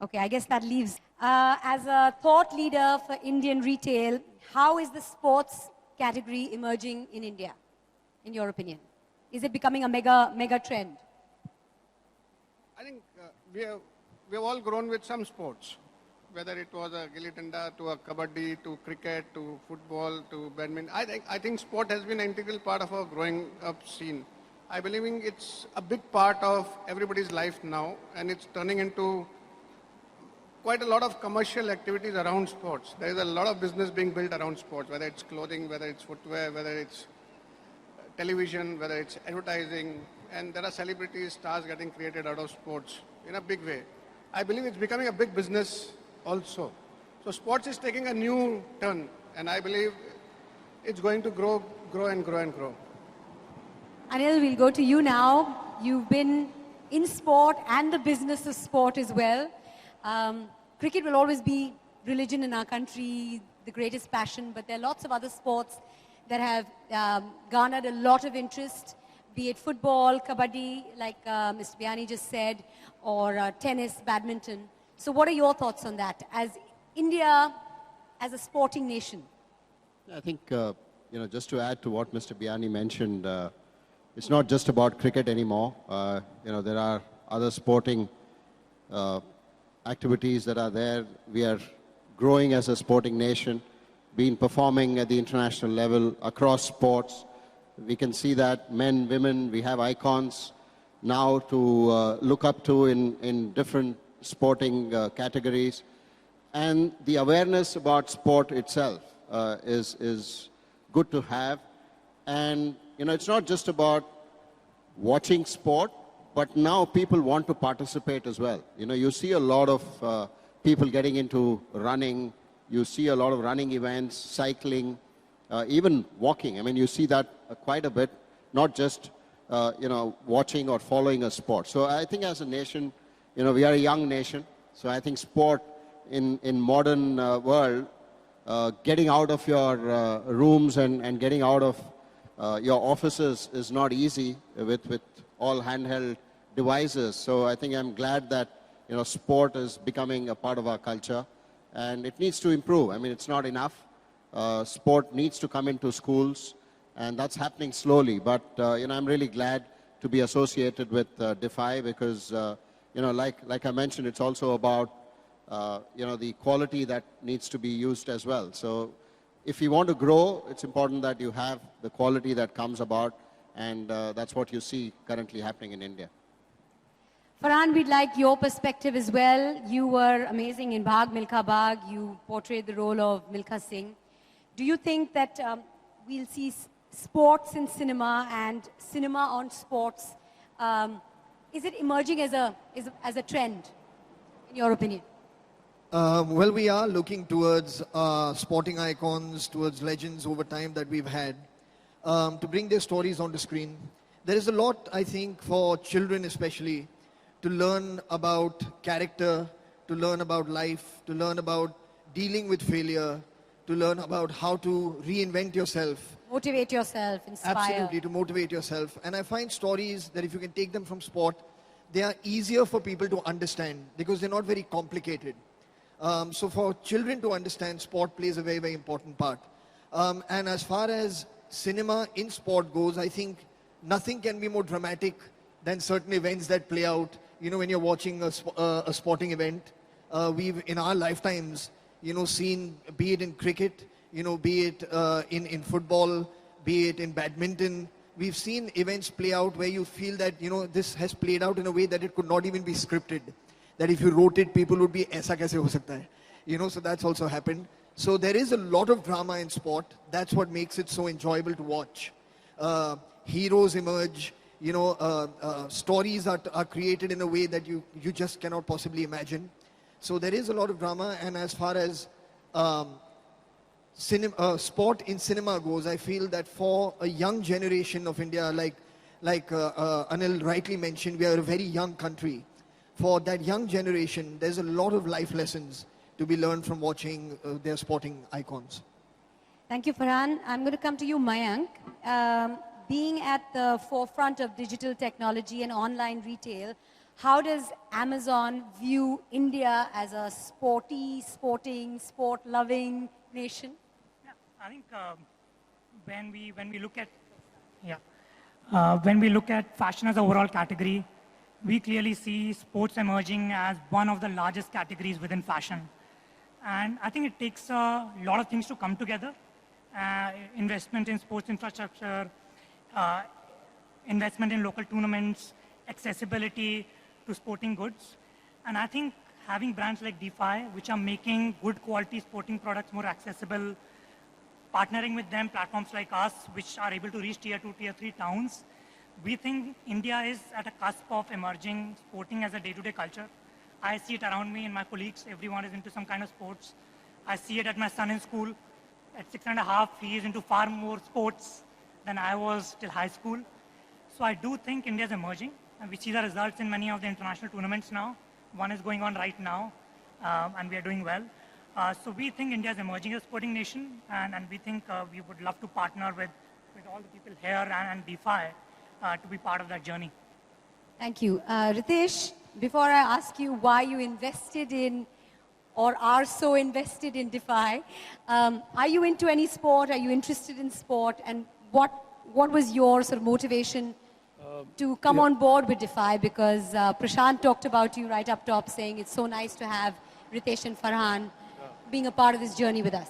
Okay, I guess that leaves. As a thought leader for Indian retail, how is the sports category emerging in India, in your opinion? Is it becoming a mega trend? I think we have all grown with some sports, whether it was a gilli danda to a kabaddi to cricket to football to badminton. I think sport has been an integral part of our growing up scene. I believe it's a big part of everybody's life now, and it's turning into quite a lot of commercial activities around sports. There is a lot of business being built around sports, whether it's clothing, whether it's footwear, whether it's television, whether it's advertising, and there are celebrities, stars getting created out of sports in a big way. I believe it's becoming a big business also. So sports is taking a new turn, and I believe it's going to grow and grow and grow. Anil, we'll go to you now. You've been in sport and the business of sport as well. Cricket will always be religion in our country, the greatest passion, but there are lots of other sports that have garnered a lot of interest, be it football, kabaddi, like Mr. Biyani just said, or tennis, badminton. So what are your thoughts on that as India, as a sporting nation? I think, just to add to what Mr. Biyani mentioned, it's not just about cricket anymore. There are other sporting activities that are there. We are growing as a sporting nation, been performing at the international level across sports. We can see that men, women, we have icons now to look up to in different sporting categories. And the awareness about sport itself is good to have. And, it's not just about watching sport, but now people want to participate as well. You see a lot of people getting into running. You see a lot of running events, cycling, even walking. I mean, you see that quite a bit, not just, watching or following a sport. So I think as a nation, we are a young nation. So I think sport in modern world, getting out of your rooms and getting out of your offices is not easy with all handheld devices. So I think I'm glad that, sport is becoming a part of our culture, and it needs to improve. I mean, it's not enough. Sport needs to come into schools, and that's happening slowly. But, I'm really glad to be associated with DeFi because, like I mentioned, it's also about, the quality that needs to be used as well. So if you want to grow, it's important that you have the quality that comes about, and that's what you see currently happening in India. Farhan, we'd like your perspective as well. You were amazing in Bhag Milkha Bhag. You portrayed the role of Milkha Singh. Do you think that we'll see sports in cinema and cinema on sports? Is it emerging as a trend, in your opinion? Well, we are looking towards sporting icons, towards legends over time that we've had, to bring their stories onto screen. There is a lot, I think, for children especially, to learn about character, to learn about life, to learn about dealing with failure, to learn about how to reinvent yourself. Motivate yourself, inspire. Absolutely, to motivate yourself. And I find stories that if you can take them from sport, they are easier for people to understand because they're not very complicated. So for children to understand, sport plays a very, very important part. And as far as cinema in sport goes, I think nothing can be more dramatic than certain events that play out. When you're watching a sporting event, we've in our lifetimes, seen, be it in cricket, be it in football, be it in badminton, we've seen events play out where you feel that, this has played out in a way that it could not even be scripted. That if you wrote it, people would be, aisa kaise ho sakta hai? So that's also happened. So there is a lot of drama in sport. That's what makes it so enjoyable to watch. Heroes emerge, stories are created in a way that you just cannot possibly imagine. So there is a lot of drama, and as far as sport in cinema goes, I feel that for a young generation of India, like Anil rightly mentioned, we are a very young country. For that young generation, there's a lot of life lessons to be learned from watching their sporting icons. Thank you, Farhan. I'm going to come to you, Mayank. Being at the forefront of digital technology and online retail, how does Amazon view India as a sporting, sport-loving nation? Yeah, I think when we look at when we look at fashion as an overall category, we clearly see sports emerging as one of the largest categories within fashion. And I think it takes a lot of things to come together. Investment in sports infrastructure, investment in local tournaments, accessibility to sporting goods. And I think having brands like DeFi, which are making good quality sporting products more accessible, partnering with them, platforms like us, which are able to reach tier 2, tier 3 towns, we think India is at a cusp of emerging sporting as a day-to-day culture. I see it around me and my colleagues. Everyone is into some kind of sports. I see it at my son in school. At 6.5, he is into far more sports than I was till high school. So I do think India is emerging. And we see the results in many of the international tournaments now. One is going on right now, and we are doing well. So we think India is emerging as a sporting nation, and we think we would love to partner with all the people here and DeFi to be part of that journey. Thank you. Ritesh, before I ask you why you invested in or are so invested in DeFi, are you into any sport? Are you interested in sport? And what was your sort of motivation to come on board with DeFi? Because Prashant talked about you right up top saying it's so nice to have Ritesh and Farhan being a part of this journey with us.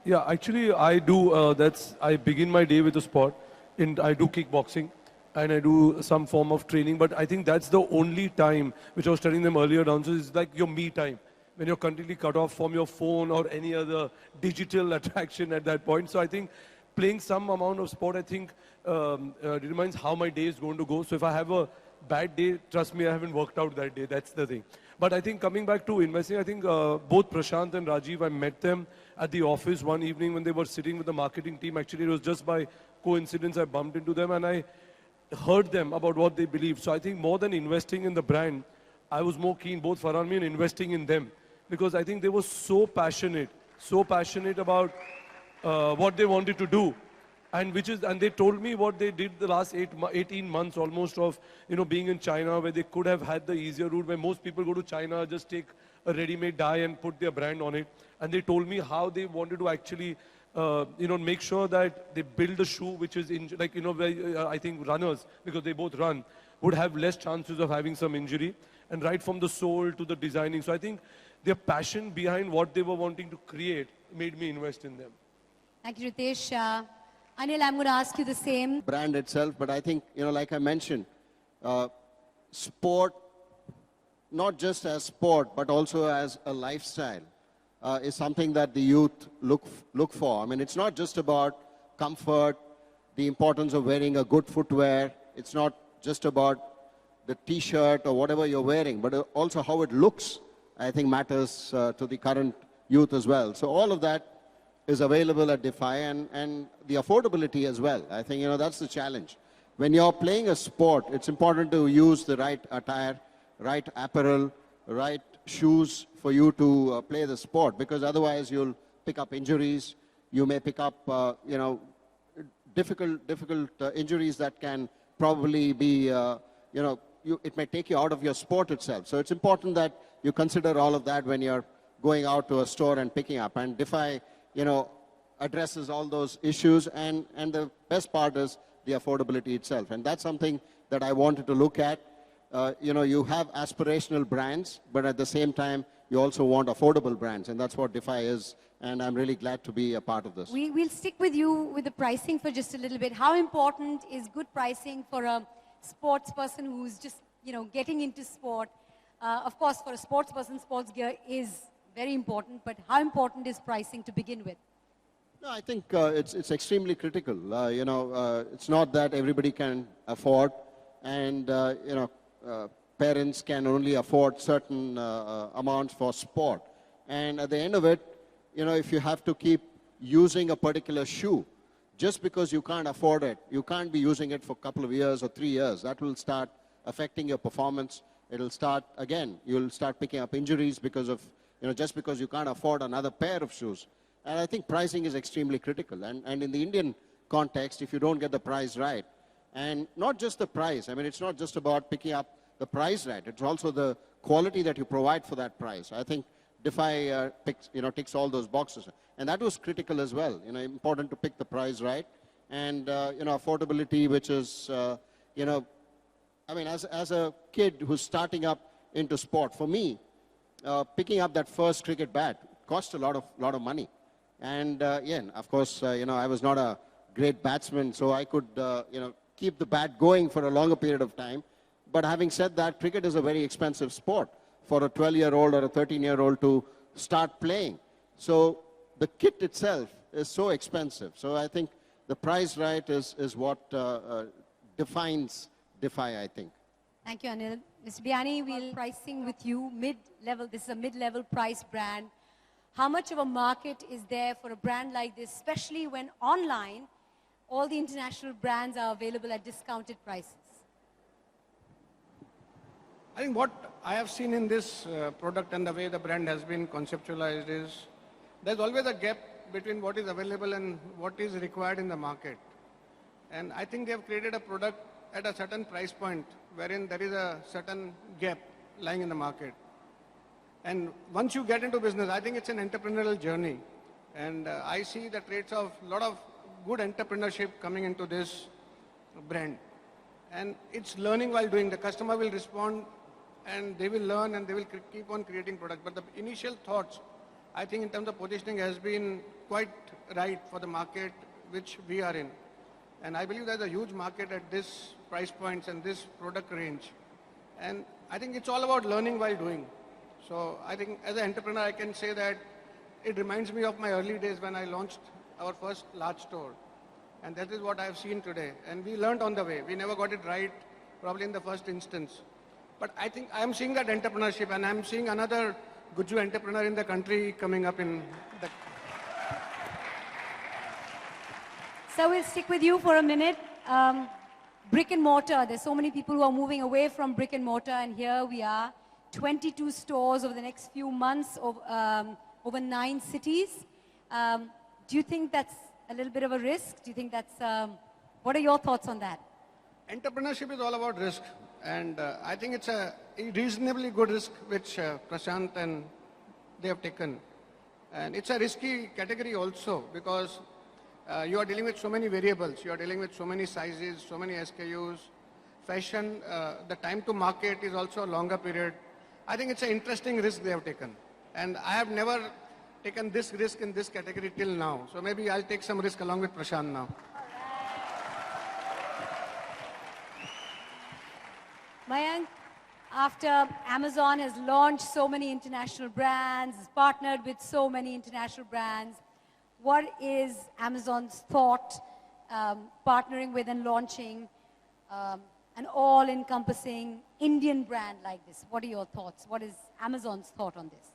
Yeah, actually I do, I begin my day with a sport. I do kickboxing and I do some form of training, but I think that's the only time, which I was telling them earlier down, so it's like your me time, when you're completely cut off from your phone or any other digital attraction at that point. So I think playing some amount of sport, I think, determines how my day is going to go. So if I have a bad day, trust me, I haven't worked out that day. That's the thing. But I think coming back to investing, I think both Prashant and Rajiv, I met them at the office one evening when they were sitting with the marketing team. Actually, it was just by coincidence I bumped into them and I heard them about what they believe. So I think more than investing in the brand, I was more keen, both Farhan and me, in investing in them. Because I think they were so passionate about what they wanted to do. And they told me what they did the last 18 months almost of, being in China, where they could have had the easier route, where most people go to China, just take a ready-made dye and put their brand on it. And they told me how they wanted to actually, make sure that they build a shoe which is, where I think runners, because they both run, would have less chances of having some injury. And right from the sole to the designing. So I think their passion behind what they were wanting to create made me invest in them. Thank you, Ritesh. Anil, I'm going to ask you the same. Brand itself, but I think, like I mentioned, sport, not just as sport, but also as a lifestyle, is something that the youth look for. I mean, it's not just about comfort, the importance of wearing a good footwear. It's not just about the T-shirt or whatever you're wearing, but also how it looks, I think matters to the current youth as well. So all of that is available at DeFi and the affordability as well. I think, that's the challenge. When you're playing a sport, it's important to use the right attire, right apparel, right shoes for you to play the sport, because otherwise you'll pick up injuries. You may pick up, difficult injuries that can probably be, it may take you out of your sport itself. So it's important that you consider all of that when you're going out to a store and picking up. And DeFi, addresses all those issues, and the best part is the affordability itself. And that's something that I wanted to look at. You have aspirational brands, but at the same time, you also want affordable brands, and that's what DeFi is. And I'm really glad to be a part of this. We'll stick with you with the pricing for just a little bit. How important is good pricing for a sports person who's just, getting into sport? Of course, for a sports person, sports gear is very important, but how important is pricing to begin with? No, I think it's extremely critical. It's not that everybody can afford, and parents can only afford certain amounts for sport. And at the end of it, if you have to keep using a particular shoe, just because you can't afford it, you can't be using it for a couple of years or 3 years. That will start affecting your performance. It'll start, again, you'll start picking up injuries because of, just because you can't afford another pair of shoes. And I think pricing is extremely critical. And in the Indian context, if you don't get the price right, and not just the price, I mean, it's not just about picking up the price right. It's also the quality that you provide for that price. I think Defy ticks all those boxes. And that was critical as well. Important to pick the price right. And, affordability, which is, as a kid who's starting up into sport, for me, picking up that first cricket bat cost a lot of money. And of course, I was not a great batsman, so I could, keep the bat going for a longer period of time. But having said that, cricket is a very expensive sport for a 12-year-old or a 13-year-old to start playing. So the kit itself is so expensive. So I think the price right is what defines Defy, I think. Thank you, Anil. Mr. Biani, we'll pricing with you, mid-level. This is a mid-level price brand. How much of a market is there for a brand like this, especially when online, all the international brands are available at discounted prices? I think what I have seen in this product and the way the brand has been conceptualized is there's always a gap between what is available and what is required in the market. And I think they have created a product at a certain price point wherein there is a certain gap lying in the market. And once you get into business, I think it's an entrepreneurial journey. And I see the traits of a lot of good entrepreneurship coming into this brand. And it's learning while doing. The customer will respond and they will learn and they will keep on creating products. But the initial thoughts, I think in terms of positioning has been quite right for the market which we are in. And I believe there's a huge market at this price points and this product range. And I think it's all about learning while doing. So I think as an entrepreneur, I can say that it reminds me of my early days when I launched our first large store. And that is what I've seen today. And we learned on the way. We never got it right, probably in the first instance. But I think I'm seeing that entrepreneurship, and I'm seeing another Guju entrepreneur in the country coming up in the... So we'll stick with you for a minute. Brick and mortar, there's so many people who are moving away from brick and mortar, and here we are, 22 stores over the next few months, over 9 cities. Do you think that's a little bit of a risk? Do you think that's, what are your thoughts on that? Entrepreneurship is all about risk. And I think it's a reasonably good risk which Prashant and they have taken. And it's a risky category also because you are dealing with so many variables. You are dealing with so many sizes, so many SKUs. Fashion, the time to market is also a longer period. I think it's an interesting risk they have taken. And I have never taken this risk in this category till now. So maybe I'll take some risk along with Prashant now. Mayank, after Amazon has launched so many international brands, has partnered with so many international brands, what is Amazon's thought partnering with and launching an all-encompassing Indian brand like this? What are your thoughts? What is Amazon's thought on this?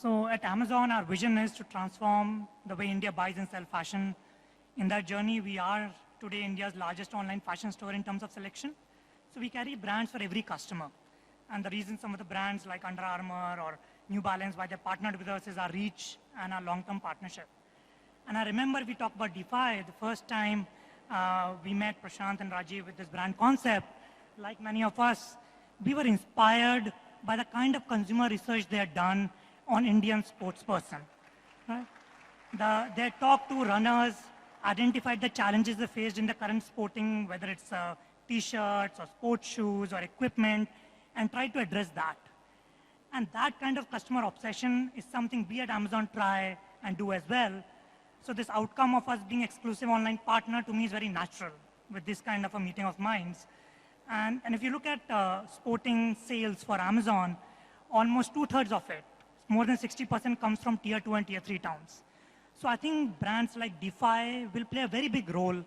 So at Amazon, our vision is to transform the way India buys and sells fashion. In that journey, we are today India's largest online fashion store in terms of selection. So we carry brands for every customer. And the reason some of the brands like Under Armour or New Balance, why they partnered with us, is our reach and our long-term partnership. And I remember we talked about Defy the first time we met Prashant and Rajiv with this brand concept. Like many of us, we were inspired by the kind of consumer research they had done on Indian sports person. Right? They talked to runners, identified the challenges they faced in the current sporting, whether it's T-shirts or sports shoes or equipment, and tried to address that. And that kind of customer obsession is something we at Amazon try and do as well. So this outcome of us being exclusive online partner to me is very natural with this kind of a meeting of minds. And if you look at sporting sales for Amazon, almost 2/3 of it, more than 60% comes from tier 2 and tier 3 towns. So I think brands like Defy will play a very big role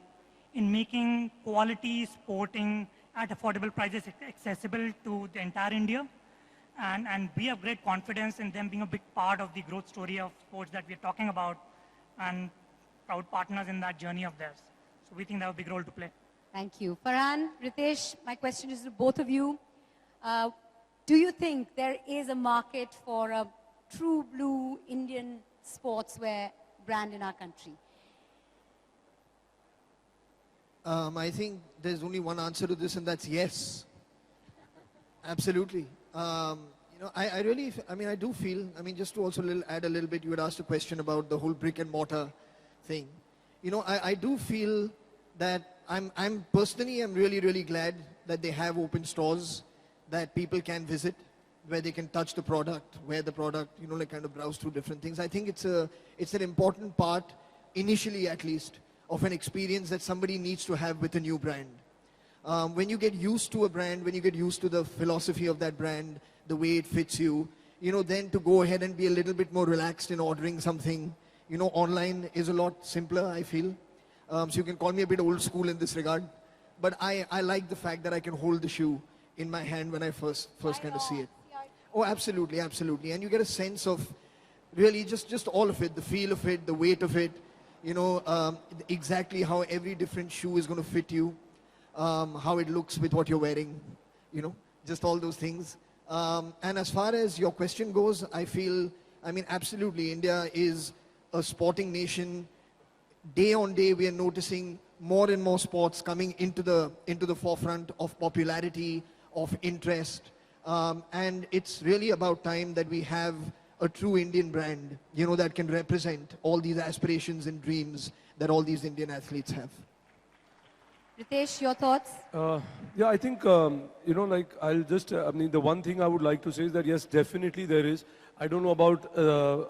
in making quality sporting at affordable prices accessible to the entire India. And we have great confidence in them being a big part of the growth story of sports that we're talking about and proud partners in that journey of theirs. So we think they have a big role to play. Thank you. Farhan, Ritesh, my question is to both of you. Do you think there is a market for a true blue Indian sportswear brand in our country? I think there's only one answer to this, and that's yes. Absolutely. I really, I do feel, just to also add a little bit, you had asked a question about the whole brick and mortar thing. I do feel that I'm personally, I'm really, really glad that they have open stores that people can visit, where they can touch the product, wear the product, like kind of browse through different things. I think it's an important part, initially at least, of an experience that somebody needs to have with a new brand. When you get used to a brand, when you get used to the philosophy of that brand, the way it fits you, then to go ahead and be a little bit more relaxed in ordering something, online is a lot simpler, I feel. So you can call me a bit old school in this regard, but I like the fact that I can hold the shoe in my hand when I first kind of see it. Oh, absolutely, absolutely. And you get a sense of really just all of it, the feel of it, the weight of it, exactly how every different shoe is going to fit you, how it looks with what you're wearing, just all those things. And as far as your question goes, I feel, absolutely, India is a sporting nation. Day on day, we are noticing more and more sports coming into the forefront of popularity, of interest. And it's really about time that we have a true Indian brand, that can represent all these aspirations and dreams that all these Indian athletes have. Ritesh, your thoughts? Yeah, I think, I'll just, the one thing I would like to say is that, yes, definitely there is. I don't know about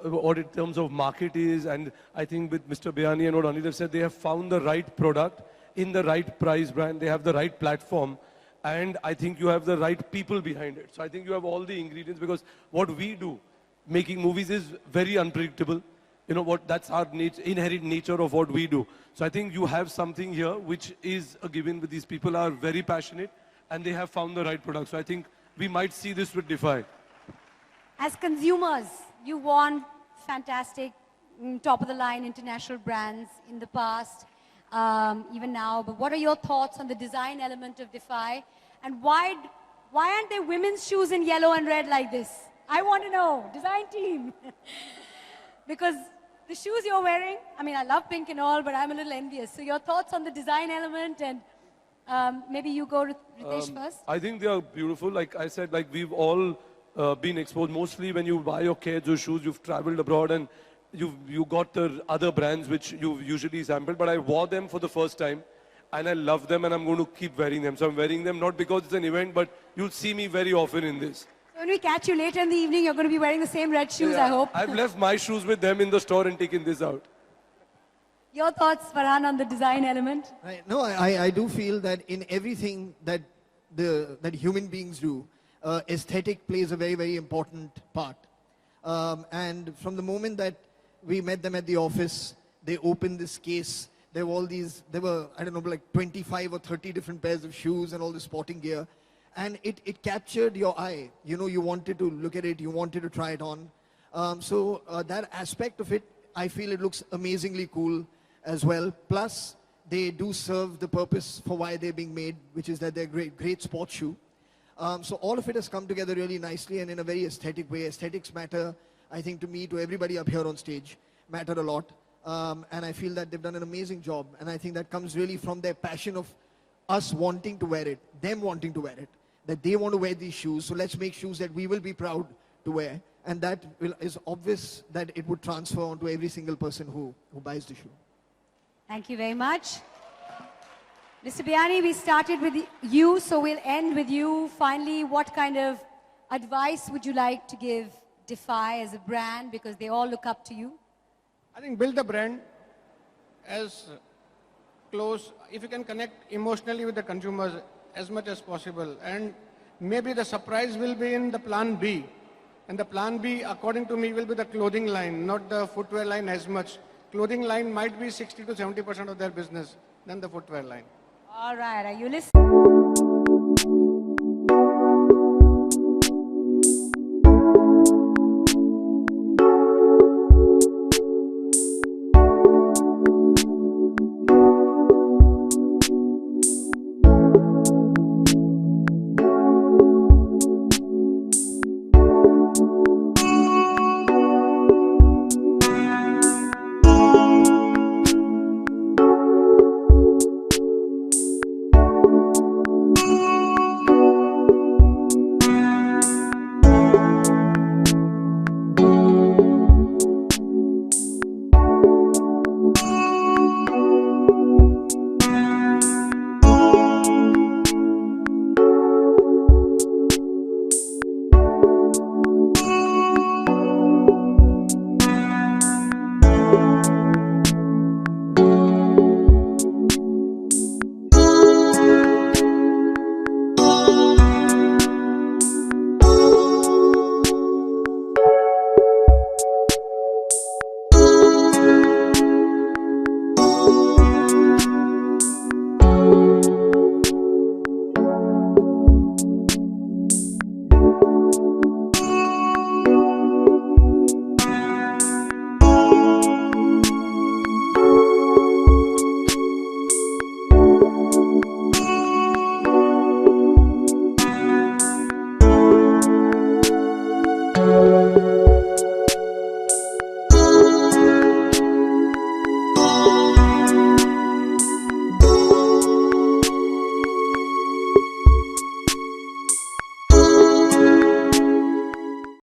what in terms of market is, and I think with Mr. Biyani and what Anil have said, they have found the right product in the right price brand. They have the right platform, and I think you have the right people behind it. So I think you have all the ingredients, because what we do, making movies, is very unpredictable. That's our inherent nature of what we do. So I think you have something here which is a given. With these people are very passionate and they have found the right product. So I think we might see this with Defy. As consumers, you want fantastic, top of the line international brands in the past, even now. But what are your thoughts on the design element of Defy? And why aren't there women's shoes in yellow and red like this? I want to know, design team. Because the shoes you're wearing, I love pink and all, but I'm a little envious. So your thoughts on the design element, and maybe you go, Ritesh, first. I think they are beautiful. Like I said, we've all been exposed. Mostly when you buy your kids or shoes, you've traveled abroad and you got the other brands which you've usually sampled. But I wore them for the first time and I love them, and I'm going to keep wearing them. So I'm wearing them not because it's an event, but you'll see me very often in this. When we catch you later in the evening, you're going to be wearing the same red shoes, Yeah, I hope. I've left my shoes with them in the store and taken this out. Your thoughts, Farhan, on the design element? No, I do feel that in everything that human beings do, aesthetic plays a very, very important part. And from the moment that we met them at the office, they opened this case. There were, I don't know, like 25 or 30 different pairs of shoes and all the sporting gear. And it captured your eye. You wanted to look at it, you wanted to try it on. So that aspect of it, I feel it looks amazingly cool as well. Plus, they do serve the purpose for why they're being made, which is that they're great sports shoe. So all of it has come together really nicely and in a very aesthetic way. Aesthetics matter, I think, to me, to everybody up here on stage, matter a lot. And I feel that they've done an amazing job. And I think that comes really from their passion of us wanting to wear it, them wanting to wear it, that they want to wear these shoes. So let's make shoes that we will be proud to wear. And that is obvious that it would transfer onto every single person who buys the shoe. Thank you very much. Mr. Biyani, we started with you, so we'll end with you. Finally, what kind of advice would you like to give Defy as a brand, because they all look up to you? I think build the brand as close, if you can connect emotionally with the consumers as much as possible. And maybe the surprise will be in the plan B. And the plan B, according to me, will be the clothing line, not the footwear line as much. Clothing line might be 60 to 70% of their business than the footwear line. All right, are you listening?